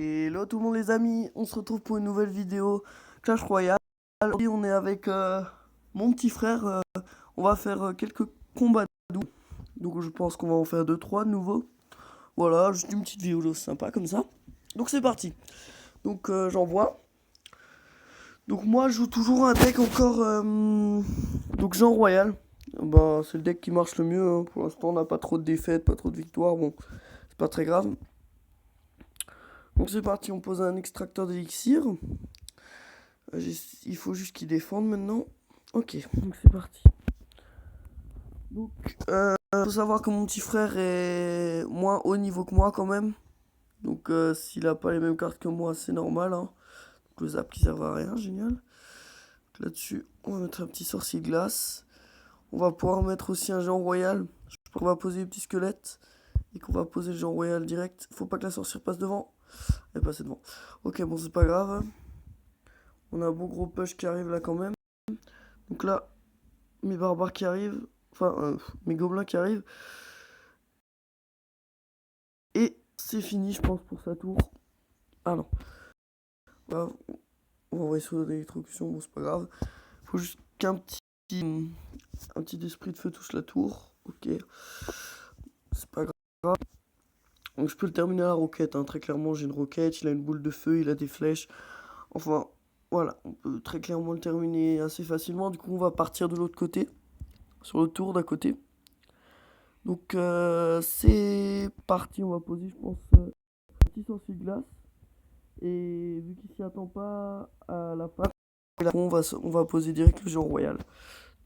Hello tout le monde les amis, on se retrouve pour une nouvelle vidéo Clash Royale. Aujourd'hui on est avec mon petit frère, on va faire quelques combats de double. Donc je pense qu'on va en faire 2-3 de nouveau. Voilà, juste une petite vidéo sympa comme ça. Donc c'est parti. Donc j'envoie. Donc moi je joue toujours un deck encore, donc Jean Royal. Bah c'est le deck qui marche le mieux, hein. Pour l'instant on n'a pas trop de défaites, pas trop de victoires, bon c'est pas très grave. Donc c'est parti, on pose un extracteur d'élixir. Il faut juste qu'il défende maintenant. Ok, donc c'est parti. Donc, faut savoir que mon petit frère est moins haut niveau que moi quand même. Donc, s'il a pas les mêmes cartes que moi, c'est normal. Hein. Donc, le zap qui sert à rien, génial. Là-dessus, on va mettre un petit sorcier glace. On va pouvoir mettre aussi un géant royal. Je pense qu'on va poser le petit squelette et qu'on va poser le géant royal direct. Faut pas que la sorcière passe devant. Elle est passée devant. Ok, bon, c'est pas grave. On a un beau gros push qui arrive là quand même. Donc là, mes barbares qui arrivent. Enfin, mes gobelins qui arrivent. Et c'est fini, je pense, pour sa tour. Ah non. Bah, on va envoyer sur l'électrocution, bon, c'est pas grave. Faut juste un petit esprit de feu touche la tour. Ok. C'est pas grave. Donc je peux le terminer à la roquette. Hein. Très clairement, j'ai une roquette, il a une boule de feu, il a des flèches. Enfin, voilà. On peut très clairement le terminer assez facilement. Du coup, on va partir de l'autre côté. Sur le tour d'à côté. Donc c'est parti, on va poser, je pense, un petit sorcier de glace. Et vu qu'il s'y attend pas à la fin, on va poser direct le géant royal.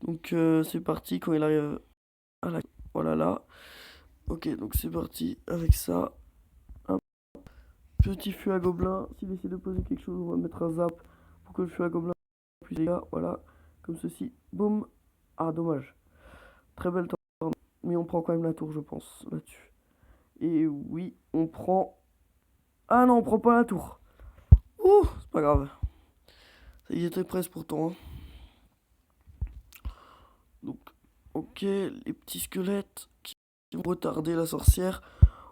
Donc c'est parti quand il arrive à la... Voilà là. Ok, donc c'est parti avec ça. Un petit feu à gobelin. S'il essaie de poser quelque chose, on va mettre un zap pour que le feu à gobelin ait plus de dégâts. Voilà, comme ceci. Boum. Ah, dommage. Très belle tour. Mais on prend quand même la tour, je pense, là-dessus. Et oui, on prend... Ah non, on prend pas la tour. Ouh, c'est pas grave. Il était presque pourtant. Hein. Donc, ok, les petits squelettes qui vont retarder la sorcière.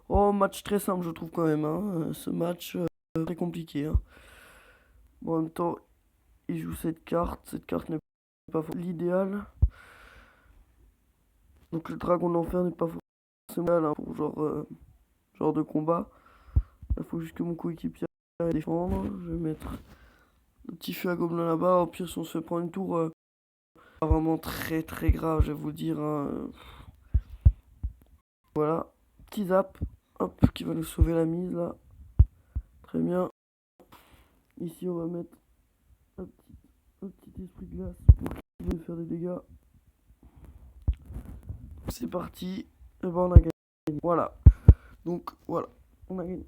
Oh, match très simple, je trouve quand même. Hein. Ce match très compliqué. Hein. Bon, en même temps, il joue cette carte. Cette carte n'est pas l'idéal. Donc, le dragon d'enfer n'est pas forcément idéal hein, pour genre de combat. Il faut juste que mon coéquipier aille défendre. Je vais mettre le petit feu à gobelin là-bas. Au pire, si on se fait prendre une tour, pas vraiment très très grave, je vais vous dire. Hein. Voilà, petit zap, hop, qui va nous sauver la mise là. Très bien. Ici, on va mettre un petit esprit de glace pour qu'il vienne faire des dégâts. C'est parti. Et ben, on a gagné. Voilà. Donc, voilà. On a gagné.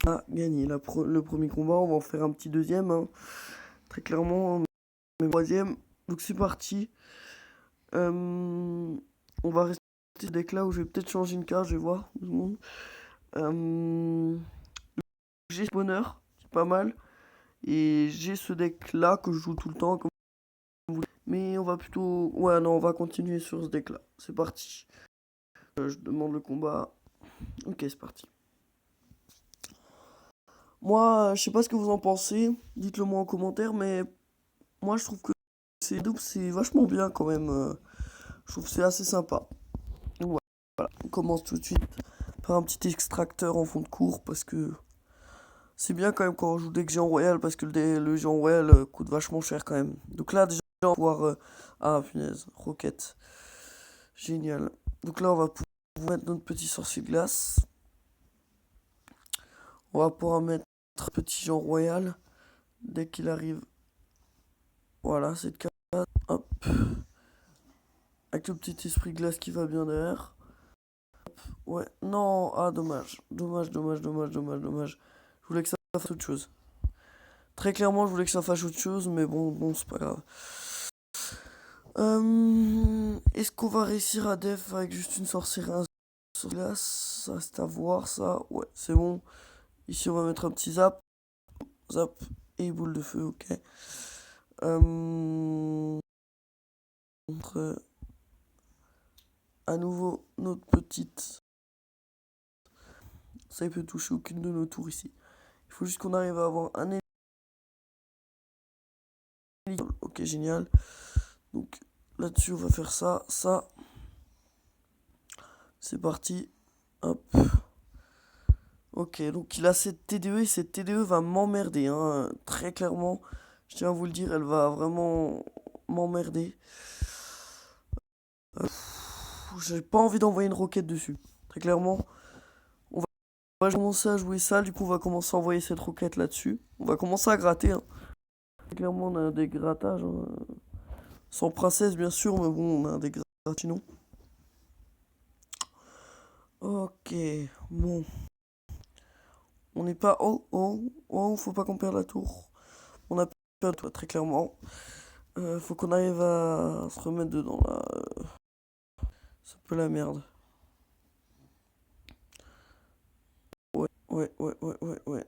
On a gagné le premier combat. On va en faire un petit deuxième. Hein. Très clairement, mais troisième. Donc, c'est parti. On va rester ce deck là où je vais peut-être changer une carte. Je vais voir. Tout le monde. J'ai Spawner, c'est pas mal. Et j'ai ce deck là que je joue tout le temps. Comme vous voulez. Mais on va plutôt. Ouais, non, on va continuer sur ce deck là. C'est parti. Je demande le combat. Ok, c'est parti. Moi, je sais pas ce que vous en pensez. Dites-le moi en commentaire. Mais moi, je trouve que c'est double, c'est vachement bien quand même. Je trouve que c'est assez sympa. Voilà. On commence tout de suite par un petit extracteur en fond de cours. Parce que c'est bien quand même quand on joue deck géant royal. Parce que le géant royal coûte vachement cher quand même. Donc là, déjà, on va pouvoir. Ah, punaise, roquette. Génial. Donc là, on va pouvoir mettre notre petit sorcier de glace. On va pouvoir mettre petit Jean Royal dès qu'il arrive. Voilà, cette carte. Hop. Avec le petit esprit glace qui va bien derrière. Ouais, non. Ah, dommage. Dommage. Je voulais que ça fasse autre chose. Très clairement, je voulais que ça fasse autre chose, mais bon, c'est pas grave. Est-ce qu'on va réussir à def avec juste une sorcière sur glace? Ça reste à voir, ça. Ouais, c'est bon. Ici, on va mettre un petit zap. Zap et boule de feu, ok. À nouveau notre petite Ça, il peut toucher aucune de nos tours ici. Il faut juste qu'on arrive à avoir un ennemi. Ok, génial. Donc là-dessus, on va faire ça, ça. C'est parti. Hop. Ok, donc il a cette TDE et cette TDE va m'emmerder, hein. Très clairement, je tiens à vous le dire, elle va vraiment m'emmerder. J'ai pas envie d'envoyer une roquette dessus. Très clairement, on va commencer à jouer ça, du coup on va commencer à envoyer cette roquette là-dessus. On va commencer à gratter, hein. Très clairement, on a des grattages, hein. Sans princesse, bien sûr, mais bon, on a des gratinons. Ok, bon. On n'est pas... Oh, oh, oh, faut pas qu'on perde la tour. On a perdu, toi, très clairement. Faut qu'on arrive à se remettre dedans, là. C'est un peu la merde. Ouais, ouais, ouais, ouais, ouais, ouais.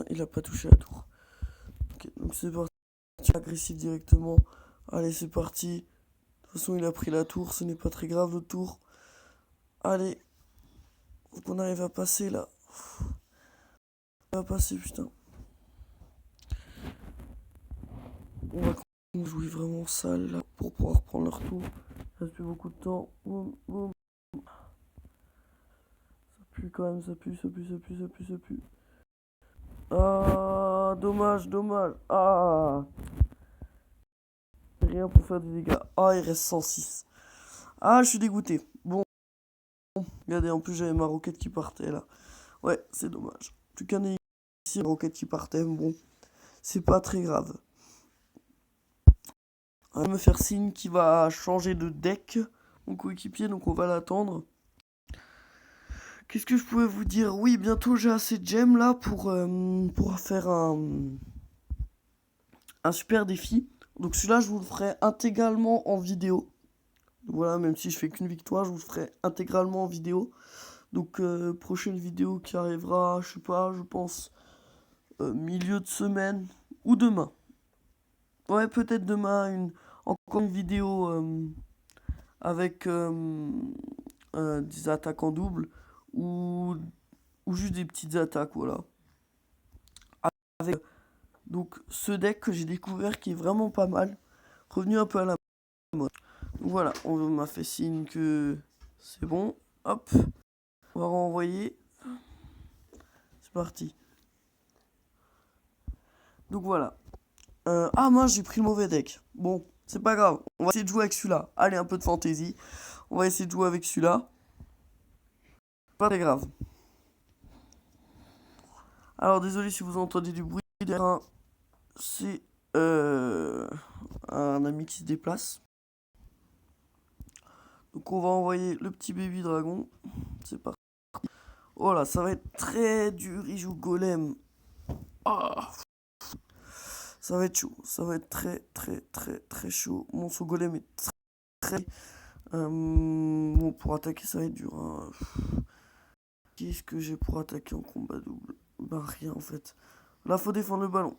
Il a pas touché la tour. Ok, donc c'est parti. Agressif directement. Allez, c'est parti. De toute façon, il a pris la tour. Ce n'est pas très grave, le tour. Allez. Faut qu'on arrive à passer, là. On va passer, putain. On va jouer vraiment sale, là, pour pouvoir prendre leur tour. Il reste plus beaucoup de temps. Boum, boum. Ça pue quand même, ça pue, ça pue, ça pue, ça pue, ça pue. Ah, dommage, dommage. Ah, rien pour faire des dégâts. Ah, il reste 106. Ah, je suis dégoûté. Bon, regardez, en plus j'avais ma roquette qui partait là. Ouais, c'est dommage. Plus qu'un ici, ma roquette qui partait, mais bon, c'est pas très grave. On va me faire signe qu'il va changer de deck, mon coéquipier, donc on va l'attendre. Qu'est-ce que je pouvais vous dire? Oui, bientôt j'ai assez de gemmes là pour faire un super défi. Donc celui-là, je vous le ferai intégralement en vidéo. Voilà, même si je fais qu'une victoire, je vous le ferai intégralement en vidéo. Donc prochaine vidéo qui arrivera, je sais pas, je pense milieu de semaine ou demain. Ouais, peut-être demain encore une vidéo avec des attaques en double ou juste des petites attaques, voilà. Avec donc ce deck que j'ai découvert qui est vraiment pas mal, revenu un peu à la mode. Donc voilà, on m'a fait signe que c'est bon. Hop, on va renvoyer. C'est parti. Donc voilà. Ah mince, j'ai pris le mauvais deck. Bon, c'est pas grave. On va essayer de jouer avec celui-là. Allez, un peu de fantaisie. On va essayer de jouer avec celui-là. Pas très grave. Alors, désolé si vous entendez du bruit derrière. C'est un ami qui se déplace. Donc, on va envoyer le petit baby dragon. C'est parti. Oh là, ça va être très dur. Il joue golem. Ah, ça va être chaud. Ça va être très, très, très, très chaud. Mon son golem est très. Bon, pour attaquer, ça va être dur, hein. Qu'est-ce que j'ai pour attaquer en combat double? Bah, rien en fait. Là, faut défendre le ballon.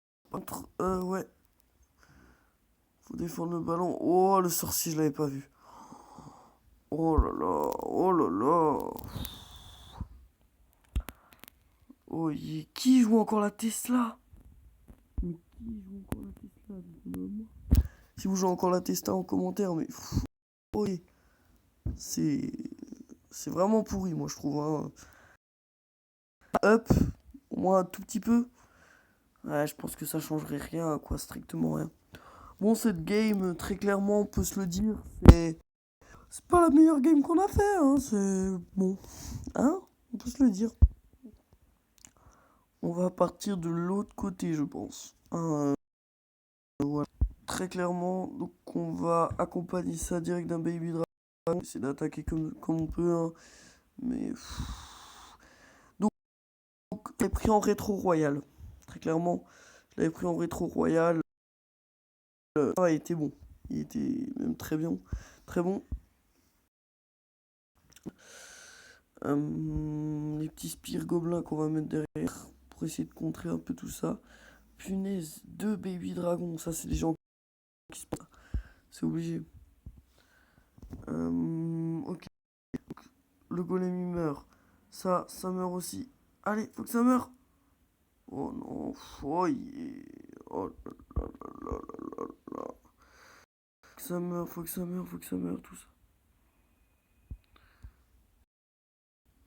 Ouais. Faut défendre le ballon. Oh, le sorcier, je l'avais pas vu. Oh là là. Oh là là. Oh, qui joue encore la Tesla? Mais qui joue encore la Tesla? Dites-le-moi. Si vous jouez encore la Tesla en commentaire, mais. Oui. C'est. C'est vraiment pourri, moi, je trouve, hein. Up. Au moins un tout petit peu. Ouais, je pense que ça changerait rien, quoi, strictement rien. Bon, cette game, très clairement, on peut se le dire, c'est pas la meilleure game qu'on a fait, hein, c'est bon, hein, on peut se le dire. On va partir de l'autre côté, je pense. Voilà. Très clairement, donc on va accompagner ça direct d'un baby dragon, essayer d'attaquer comme on peut, hein, mais donc je l'ai pris en rétro royal. Très clairement, je l'avais pris en rétro royal. Ça était bon, il était même très bien, très bon. Les petits spires gobelins qu'on va mettre derrière pour essayer de contrer un peu tout ça. Punaise, deux baby dragons, ça c'est des gens qui se... C'est obligé. Ok, le golem il meurt. Ça meurt aussi. Allez, faut que ça meure. Oh non, oh, oh là là là là là là là. Faut que ça meure, faut que ça meure, faut que ça meure, tout ça.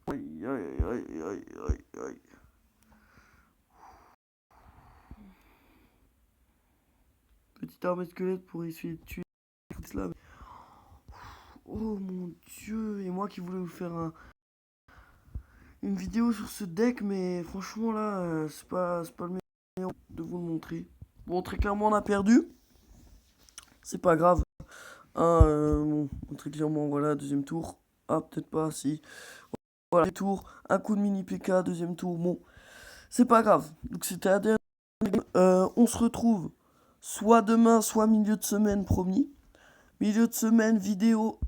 Aïe, aïe, aïe, aïe, aïe, aïe. Petite arme squelette pour essayer de tuer tout cela. Oh mon dieu, et moi qui voulais vous faire une vidéo sur ce deck, mais franchement là, c'est pas le meilleur de vous le montrer. Bon, très clairement, on a perdu. C'est pas grave. Hein, bon, très clairement, voilà, deuxième tour. Ah, peut-être pas, si. Voilà, deuxième tour, un coup de mini PK, deuxième tour. Bon, c'est pas grave. Donc c'était la dernière game. On se retrouve soit demain, soit milieu de semaine, promis. Milieu de semaine, vidéo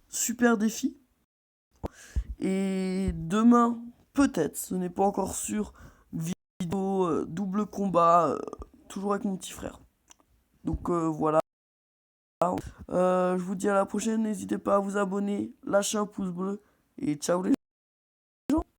super défi. Et demain, peut-être, ce n'est pas encore sûr, vidéo double combat, toujours avec mon petit frère. Donc voilà. Je vous dis à la prochaine, n'hésitez pas à vous abonner, lâcher un pouce bleu et ciao les